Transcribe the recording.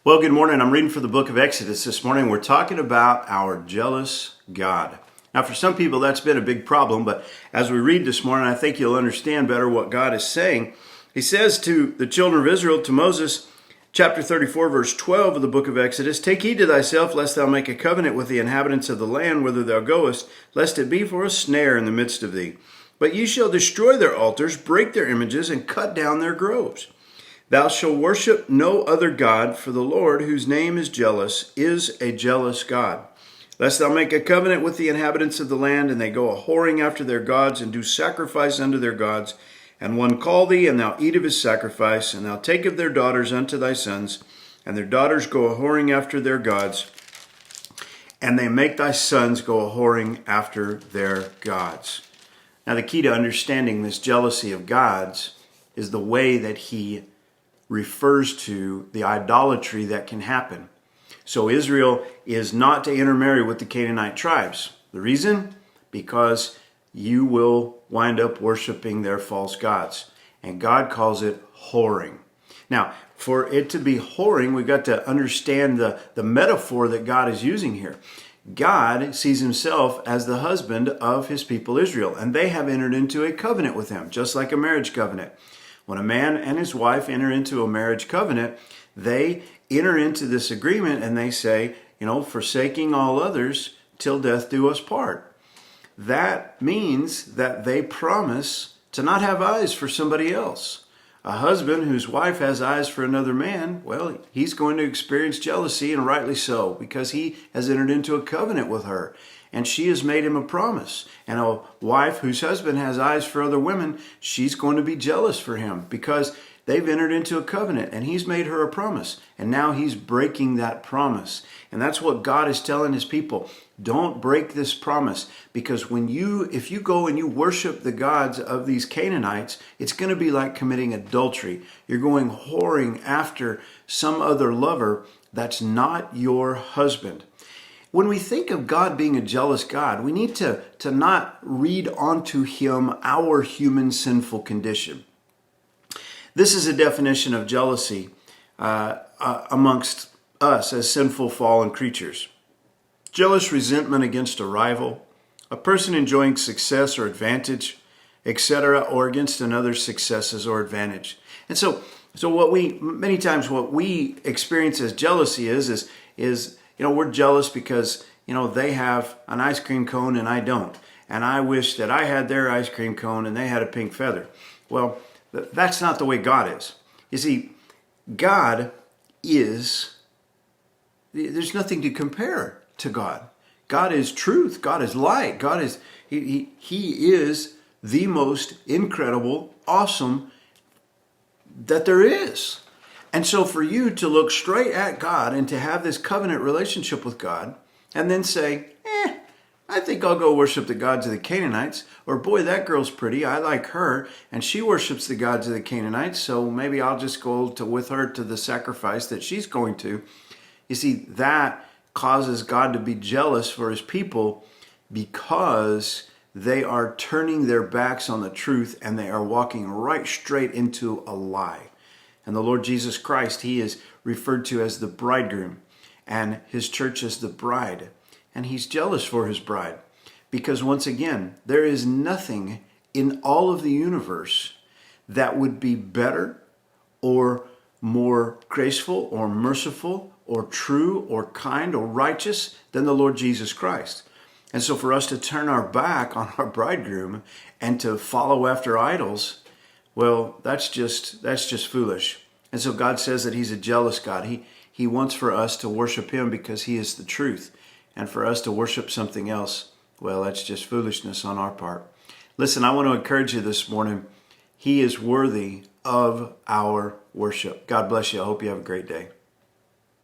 Well, good morning. I'm reading for the book of Exodus this morning. We're talking about our jealous God. Now, for some people, that's been a big problem, but as we read this morning, I think you'll understand better what God is saying. He says to the children of Israel, to Moses, chapter 34, verse 12 of the book of Exodus, "Take heed to thyself, lest thou make a covenant with the inhabitants of the land whither thou goest, lest it be for a snare in the midst of thee. But ye shall destroy their altars, break their images, and cut down their groves. Thou shalt worship no other God, for the Lord, whose name is a jealous God. Lest thou make a covenant with the inhabitants of the land, and they go a-whoring after their gods, and do sacrifice unto their gods. And one call thee, and thou eat of his sacrifice, and thou take of their daughters unto thy sons, and their daughters go a-whoring after their gods, and they make thy sons go a-whoring after their gods." Now, the key to understanding this jealousy of God's is the way that he refers to the idolatry that can happen. So Israel is not to intermarry with the Canaanite tribes. The reason? Because you will wind up worshiping their false gods. And God calls it whoring. Now, for it to be whoring, we've got to understand the metaphor that God is using here. God sees himself as the husband of his people Israel, and they have entered into a covenant with him, just like a marriage covenant. When a man and his wife enter into a marriage covenant, they enter into this agreement and they say, forsaking all others till death do us part. That means that they promise to not have eyes for somebody else. A husband whose wife has eyes for another man, well, he's going to experience jealousy, and rightly so, because he has entered into a covenant with her. And she has made him a promise. And a wife whose husband has eyes for other women, she's going to be jealous for him because they've entered into a covenant and he's made her a promise. And now he's breaking that promise. And that's what God is telling his people. Don't break this promise, because if you go and you worship the gods of these Canaanites, it's going to be like committing adultery. You're going whoring after some other lover that's not your husband. When we think of God being a jealous God, we need to not read onto him our human sinful condition. This is a definition of jealousy amongst us as sinful fallen creatures. Jealous resentment against a rival, a person enjoying success or advantage, etc., or against another's successes or advantage. And so many times what we experience as jealousy is we're jealous because, they have an ice cream cone and I don't. And I wish that I had their ice cream cone and they had a pink feather. Well, that's not the way God is. You see, God is, there's nothing to compare to God. God is truth. God is light. God is, he is the most incredible, awesome that there is. And so for you to look straight at God and to have this covenant relationship with God and then say, I think I'll go worship the gods of the Canaanites, or boy, that girl's pretty, I like her, and she worships the gods of the Canaanites, so maybe I'll just go with her to the sacrifice that she's going to. You see, that causes God to be jealous for his people because they are turning their backs on the truth and they are walking right straight into a lie. And the Lord Jesus Christ, he is referred to as the bridegroom, and his church as the bride. And he's jealous for his bride because, once again, there is nothing in all of the universe that would be better or more graceful or merciful or true or kind or righteous than the Lord Jesus Christ. And so for us to turn our back on our bridegroom and to follow after idols, well, that's just foolish. And so God says that he's a jealous God. He wants for us to worship him because he is the truth. And for us to worship something else, well, that's just foolishness on our part. Listen, I want to encourage you this morning. He is worthy of our worship. God bless you. I hope you have a great day.